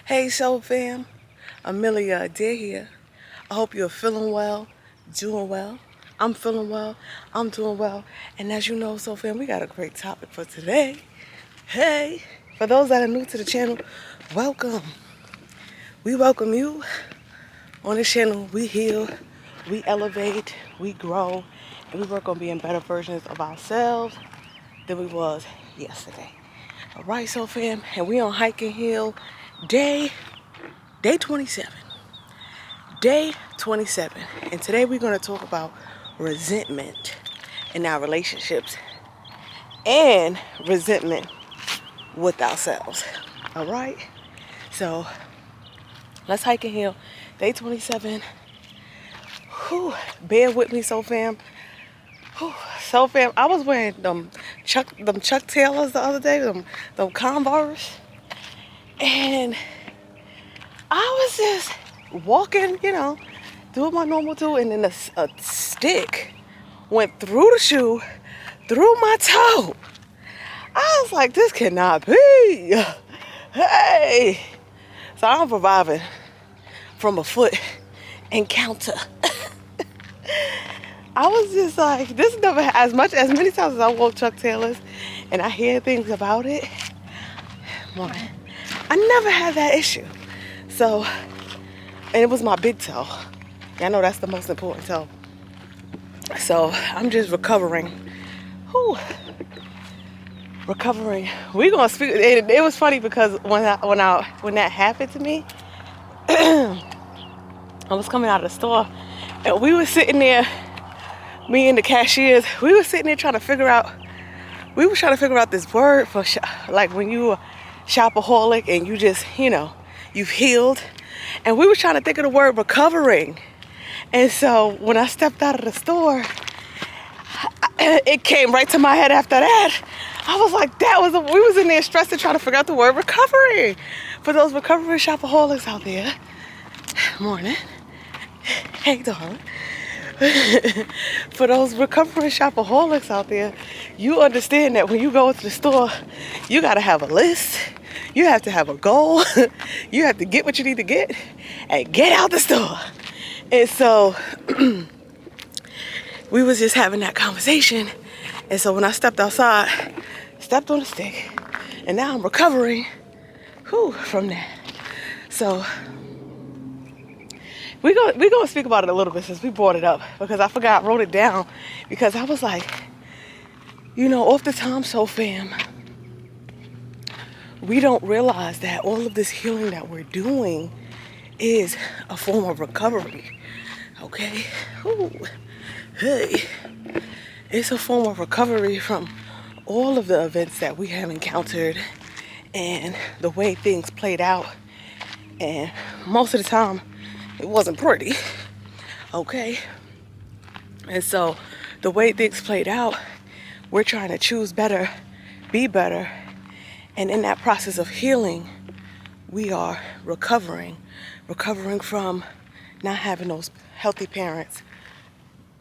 Hey, Soul Fam, Amelia Adair here. I hope you're feeling well, doing well. I'm feeling well, I'm doing well. And as you know, Soul Fam, we got a great topic for today. Hey, for those that are new to the channel, welcome. We welcome you. On this channel, we heal, we elevate, we grow, and we work on being better versions of ourselves than we was yesterday. All right, Soul Fam, and we on Hike and Heal day 27. Day 27. And today we're going to talk about resentment in our relationships and resentment with ourselves. All right? So let's hike and heal. Day 27. Whew, bear with me, Soul Fam. Whew, Soul Fam, I was wearing them Chuck Taylors the other day, them Converse. And I was just walking, doing my normal do, and then a stick went through the shoe, through my toe. I was like, this cannot be. Hey. So I'm surviving from a foot encounter. I was just like, this never, as many times as I wore Chuck Taylors and I hear things about it, I never had that issue. So, and it was my big toe. I know that's the most important toe. So I'm just recovering. Whew. Recovering. We're gonna speak. It was funny because when that happened to me, I was coming out of the store, and we were sitting there. Me and the cashiers, we were sitting there trying to figure out. We were trying to figure out this word for like when you a shopaholic and you just you've healed. And we were trying to think of the word recovering. And so when I stepped out of the store, it came right to my head after that. I was like, we was in there stressing trying to figure out the word recovery. For those recovering shopaholics out there, morning. Hey, darling. For those recovering shopaholics out there, you understand that when you go to the store, you got to have a list. You have to have a goal. You have to get what you need to get and get out the store. And so we was just having that conversation. And so when I stepped outside, stepped on the stick, and now I'm recovering from that. So we're gonna speak about it a little bit since we brought it up, because I forgot, I wrote it down, because I was like, off the time, Soul Fam, we don't realize that all of this healing that we're doing is a form of recovery. Okay? Ooh. Hey. It's a form of recovery from all of the events that we have encountered and the way things played out. And most of the time, it wasn't pretty. Okay? And so, the way things played out, we're trying to choose better, be better. And in that process of healing, we are recovering from not having those healthy parents.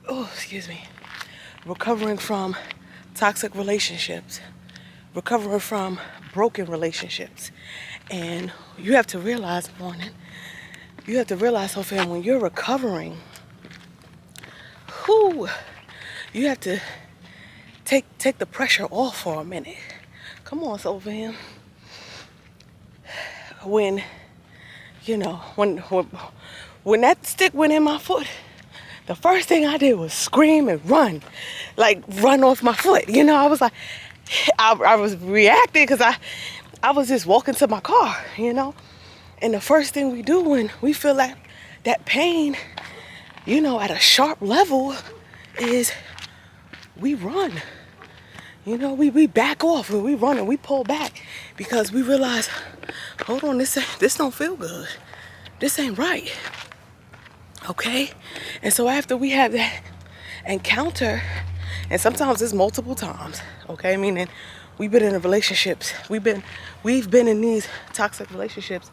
Oh, excuse me. Recovering from toxic relationships. Recovering from broken relationships. And you have to realize, Soul Fam, when you're recovering, you have to take the pressure off for a minute. Come on, Soul Fam. When that stick went in my foot, the first thing I did was scream and run off my foot. I was like, I was reacting because I was just walking to my car, And the first thing we do when we feel that pain, at a sharp level, is we run. We back off and we run and we pull back because we realize, hold on, this don't feel good. This ain't right. Okay? And so after we have that encounter, and sometimes it's multiple times, okay? Meaning we've been in relationships. We've been in these toxic relationships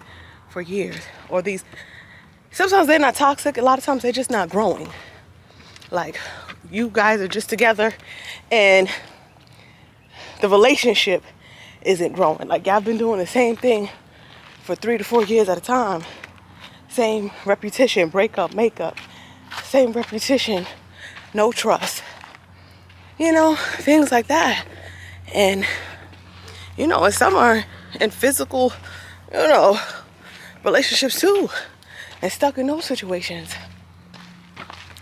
for years. Or sometimes they're not toxic, a lot of times they're just not growing. Like, you guys are just together and the relationship isn't growing. Like, y'all been doing the same thing for 3 to 4 years at a time. Same repetition, breakup, makeup. Same repetition, no trust. You know, things like that. And, you know, and some are in physical, you know, relationships too. And stuck in those situations.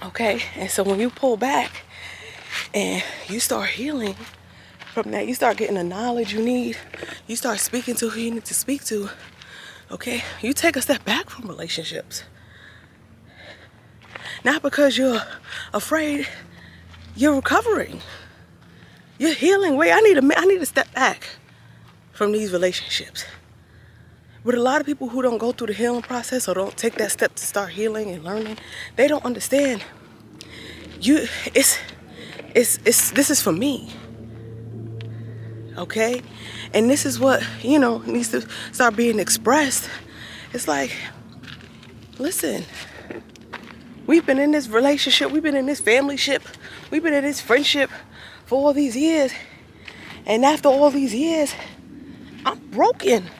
Okay? And so when you pull back and you start healing from that, you start getting the knowledge you need. You start speaking to who you need to speak to. Okay? You take a step back from relationships. Not because you're afraid, you're recovering. You're healing. Wait, I need to step back from these relationships. With a lot of people who don't go through the healing process or don't take that step to start healing and learning, they don't understand. This is for me. Okay? And this is what, you know, needs to start being expressed. It's like, listen, we've been in this relationship, we've been in this familyship, we've been in this friendship for all these years. And after all these years, I'm broken.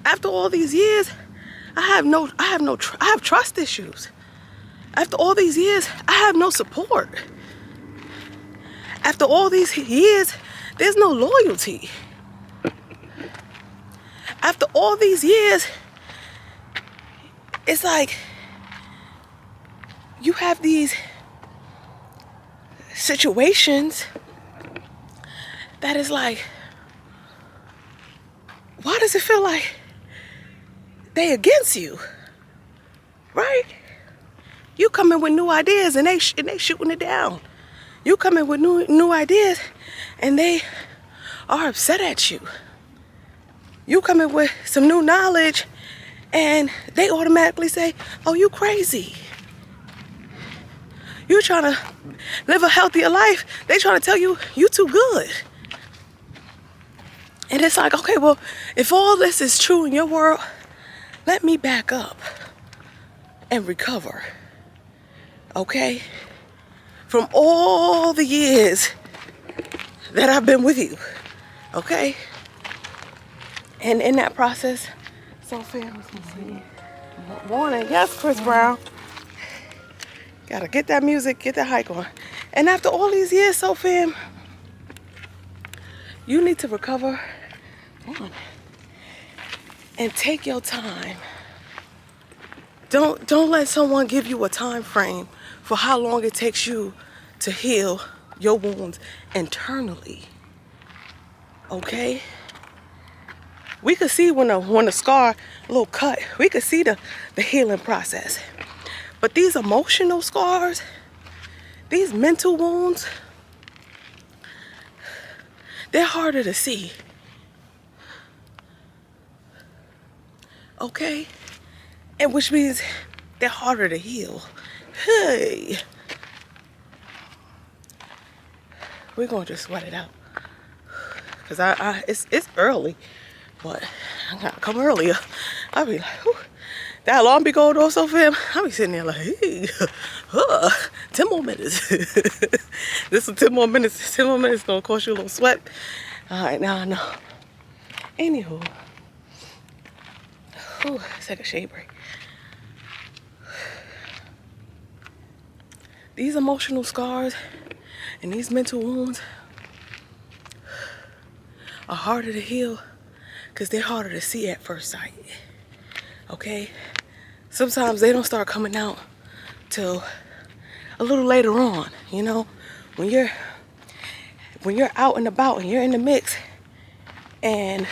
After all these years, I have trust issues. After all these years, I have no support. After all these years, there's no loyalty. After all these years, it's like you have these situations that is like, why does it feel like they against you? Right? You come in with new ideas and they shooting it down. You come in with new ideas and they are upset at you. You come in with some new knowledge and they automatically say, oh, you crazy. You trying to live a healthier life. They trying to tell you, you too good. And it's like, okay, well, if all this is true in your world, let me back up and recover. Okay? From all the years that I've been with you. Okay? And in that process, so fam, morning. Yes, Chris Brown. Gotta get that music, get that hike on. And after all these years, so fam, you need to recover and take your time. Don't let someone give you a time frame for how long it takes you to heal your wounds internally. Okay? We could see when a scar, a little cut, we could see the healing process. But these emotional scars, these mental wounds, they're harder to see. Okay? And which means they're harder to heal. Hey. We're gonna just sweat it out. Cause it's early, but I gotta come earlier. I'll be like, whew. That alarm be going off so fam. I'll be sitting there like, hey, 10 more minutes. This is 10 more minutes. 10 more minutes gonna cost you a little sweat. All right, now I know. Anywho, let's take a shade break. These emotional scars and these mental wounds are harder to heal because they're harder to see at first sight. Okay? Sometimes they don't start coming out till a little later on, you know? When you're out and about and you're in the mix and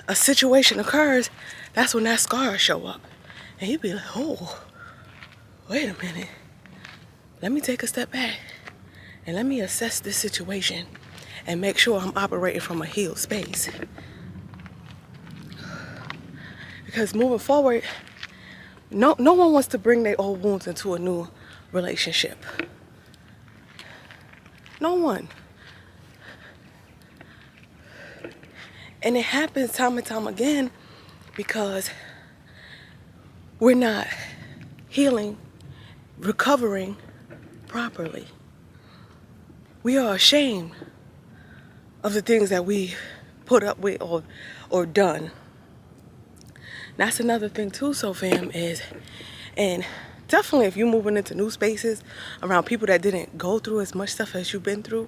a situation occurs, that's when that scar show up. And you be like, oh, wait a minute. Let me take a step back and let me assess this situation and make sure I'm operating from a healed space. Because moving forward, no one wants to bring their old wounds into a new relationship. No one. And it happens time and time again because we're not healing, recovering properly. We are ashamed of the things that we put up with or done. That's another thing too, so fam, is, and definitely if you're moving into new spaces around people that didn't go through as much stuff as you've been through,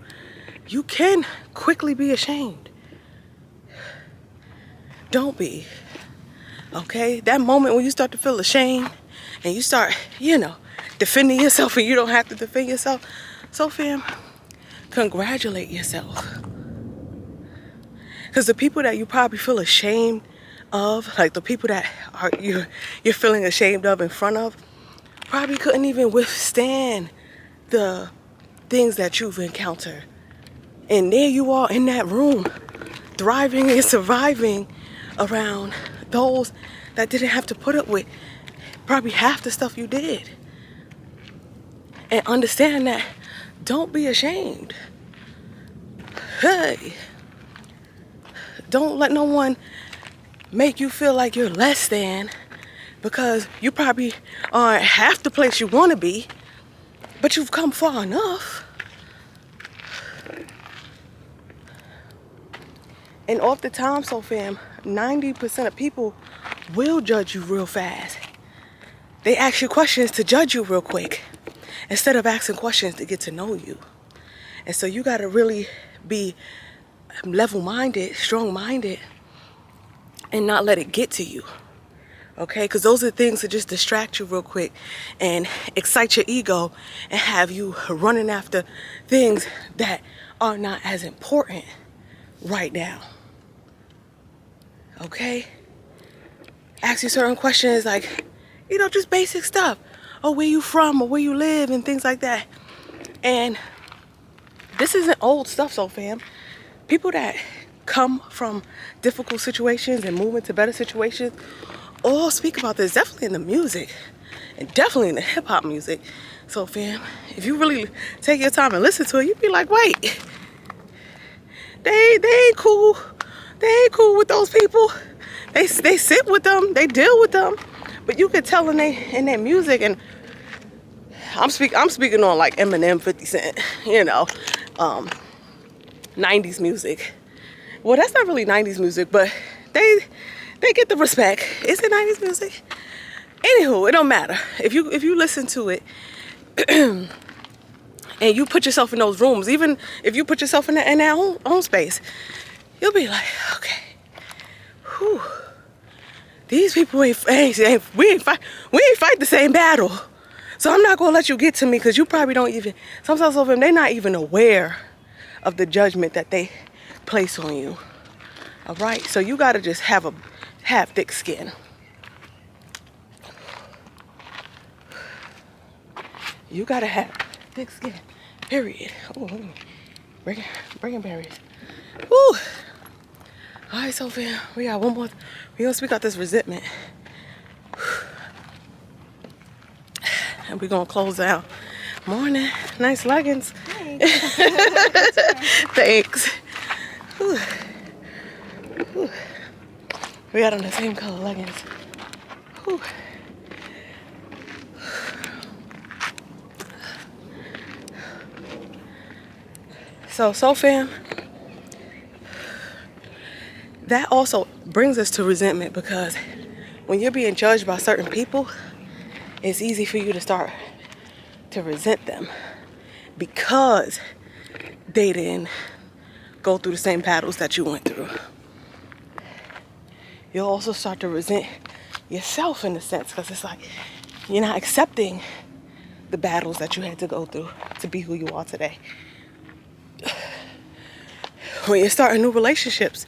you can quickly be ashamed. Don't be. Okay? That moment when you start to feel ashamed and you start, defending yourself and you don't have to defend yourself. So fam, congratulate yourself. Because the people that you probably feel ashamed of, like the people that you're feeling ashamed of in front of, probably couldn't even withstand the things that you've encountered. And there you are in that room, thriving and surviving around those that didn't have to put up with probably half the stuff you did. And understand that, don't be ashamed. Hey, don't let no one make you feel like you're less than, because you probably aren't half the place you want to be, but you've come far enough. And off the time, so fam, 90% of people will judge you real fast. They ask you questions to judge you real quick instead of asking questions to get to know you. And so you got to really be level-minded, strong-minded, and not let it get to you. Okay? Because those are things that just distract you real quick and excite your ego and have you running after things that are not as important right now. Okay? Ask you certain questions like, just basic stuff. Oh, where you from or where you live and things like that. And this isn't old stuff, so fam. People that come from difficult situations and move into better situations all speak about this, definitely in the music and definitely in the hip hop music. So fam, if you really take your time and listen to it, you'd be like, wait, they ain't cool. They ain't cool with those people. They sit with them, they deal with them, but you could tell in their music. And I'm speaking on like Eminem, 50 Cent, 90s music. Well, that's not really 90s music, but they get the respect. Is it 90s music? Anywho, it don't matter. If you listen to it and you put yourself in those rooms, even if you put yourself in that own space, you'll be like, okay, whew, these people we ain't fight the same battle. So I'm not gonna let you get to me, because you probably don't even, sometimes of them, they're not even aware of the judgment that they place on you. All right, so you gotta just have thick skin. You gotta have thick skin, period. Oh, bringing berries. Woo. All right, so fam, we got one more. We gonna speak out this resentment, and we're gonna close out. Morning, nice leggings. Thanks. Whew. Whew. We got on the same color leggings. Whew. So fam, that also brings us to resentment, because when you're being judged by certain people, it's easy for you to start to resent them because they didn't go through the same battles that you went through. You'll also start to resent yourself in a sense, because it's like you're not accepting the battles that you had to go through to be who you are today. When you're starting new relationships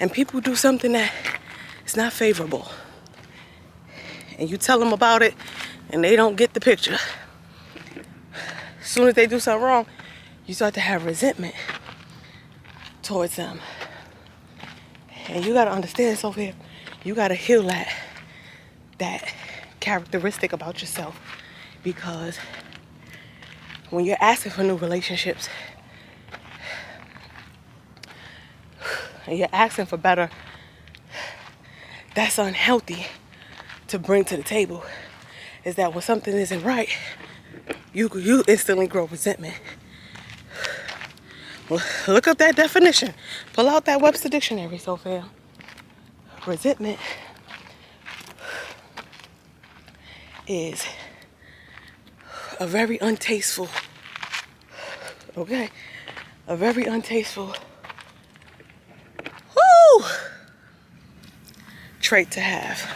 and people do something that is not favorable, and you tell them about it and they don't get the picture, as soon as they do something wrong, you start to have resentment towards them. And you gotta understand, Sophia, you gotta heal that characteristic about yourself, because when you're asking for new relationships and you're asking for better, that's unhealthy to bring to the table. Is that when something isn't right, you instantly grow resentment. Look up that definition. Pull out that Webster dictionary, so fam. Resentment is a very untasteful, okay? A very untasteful trait to have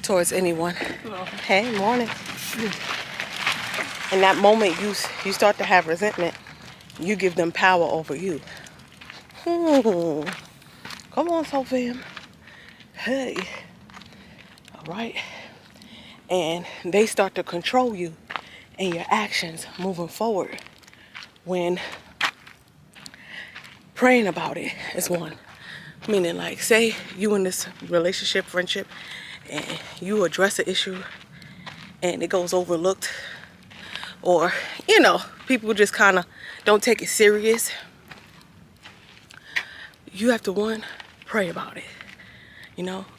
towards anyone. Hello. Hey, morning. In that moment you start to have resentment, you give them power over you. Come on, soul fam. Hey. All right. And they start to control you and your actions moving forward. When praying about it is one. Meaning, like, say you in this relationship, friendship, and you address an issue and it goes overlooked, or, people just kind of don't take it serious. You have to, one, pray about it.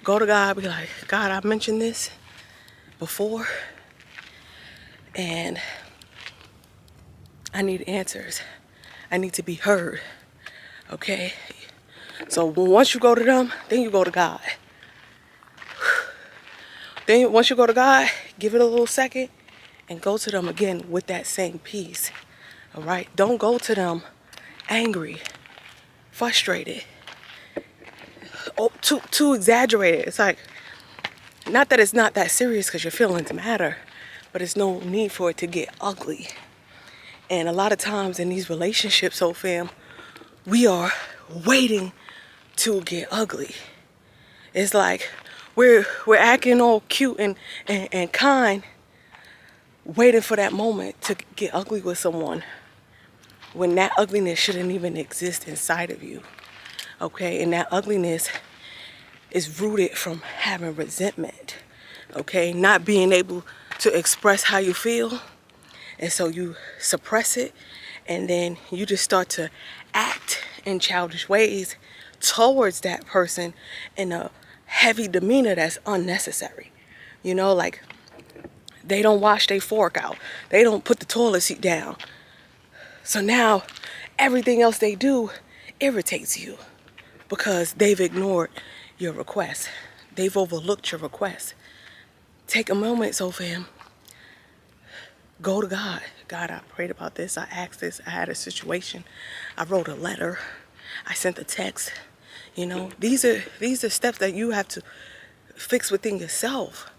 Go to God, be like, God, I mentioned this before, and I need answers. I need to be heard. Okay? So once you go to them, then you go to God. Then once you go to God, give it a little second and go to them again with that same peace. All right? Don't go to them angry, frustrated, too exaggerated. It's like, not that it's not that serious because your feelings matter, but it's no need for it to get ugly. And a lot of times in these relationships, so fam, we are waiting to get ugly. It's like we're acting all cute and kind, waiting for that moment to get ugly with someone, when that ugliness shouldn't even exist inside of you. Okay? And that ugliness is rooted from having resentment. Okay? Not being able to express how you feel. And so you suppress it, and then you just start to act in childish ways towards that person in a heavy demeanor that's unnecessary. Like, they don't wash their fork out. They don't put the toilet seat down. So now everything else they do irritates you because they've ignored your request. They've overlooked your request. Take a moment, so fam. Go to God. God, I prayed about this. I asked this. I had a situation. I wrote a letter. I sent a text. These are steps that you have to fix within yourself.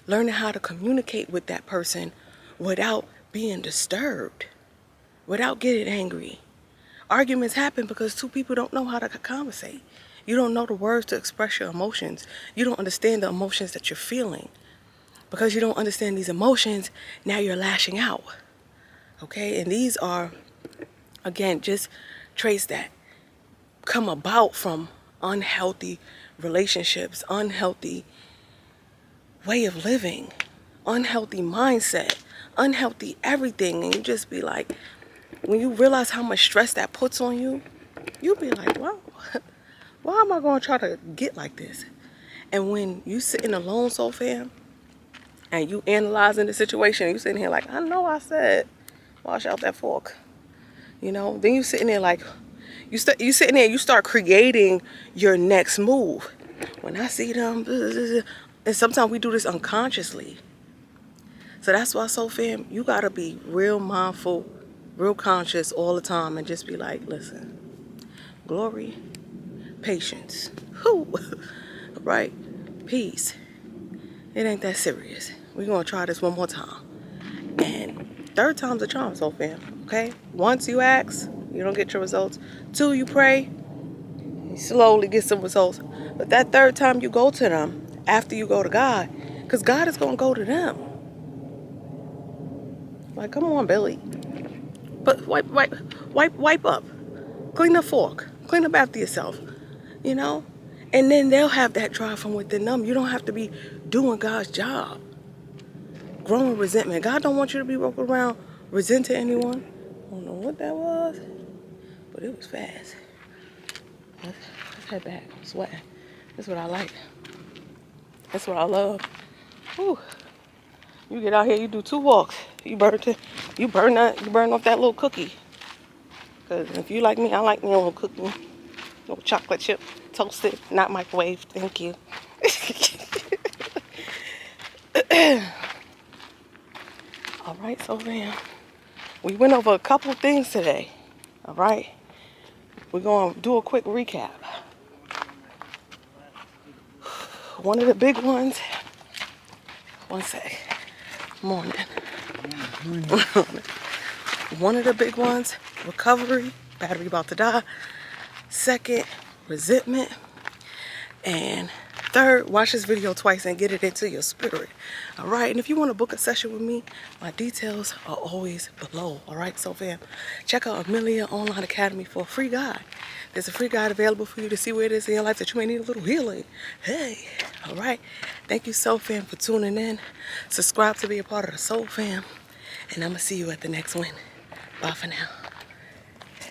Learning how to communicate with that person without being disturbed, without getting angry. Arguments happen because two people don't know how to conversate. You don't know the words to express your emotions. You don't understand the emotions that you're feeling. Because you don't understand these emotions, now you're lashing out. Okay? And these are, again, just traits that come about from unhealthy relationships, unhealthy way of living, unhealthy mindset, unhealthy everything. And you just be like, when you realize how much stress that puts on you, you'll be like, wow, why am I going to try to get like this? And when you sitting alone, so fam, and you analyzing the situation, you sitting here like, I know I said wash out that fork. Then you sitting there like, you sitting there, you start creating your next move. When I see them, and sometimes we do this unconsciously. So that's why, so fam, you gotta be real mindful, real conscious all the time, and just be like, listen, glory, patience, right, peace. It ain't that serious. We're gonna try this one more time. And third time's a charm, so fam. Okay? Once you ask, you don't get your results. 2, you pray, you slowly get some results. But that third time you go to them, after you go to God, because God is gonna go to them. Like, come on, Billy. But wipe up. Clean the fork. Clean up after yourself. And then they'll have that drive from within them. You don't have to be doing God's job. Growing resentment. God don't want you to be walking around resenting anyone. I don't know what that was, but it was fast. Let's head back. I'm sweating. That's what I like. That's what I love. Whew. You get out here, you do 2 walks. You burn off that little cookie. Because if you like me, I like me a little cookie. No chocolate chip, toasted, not microwave. Thank you. All right, so fam, we went over a couple of things today. All right, we're going to do a quick recap. One of the big ones, one sec, morning. One of the big ones, recovery, battery about to die. Second, resentment. And third, watch this video twice and get it into your spirit. All right, and if you want to book a session with me, my details are always below. All right, so fam, check out Amelia Online Academy for a free guide. There's a free guide available for you to see where it is in your life that you may need a little healing. Hey, all right. Thank you, Soul Fam, for tuning in. Subscribe to be a part of the Soul Fam. And I'm going to see you at the next one. Bye for now.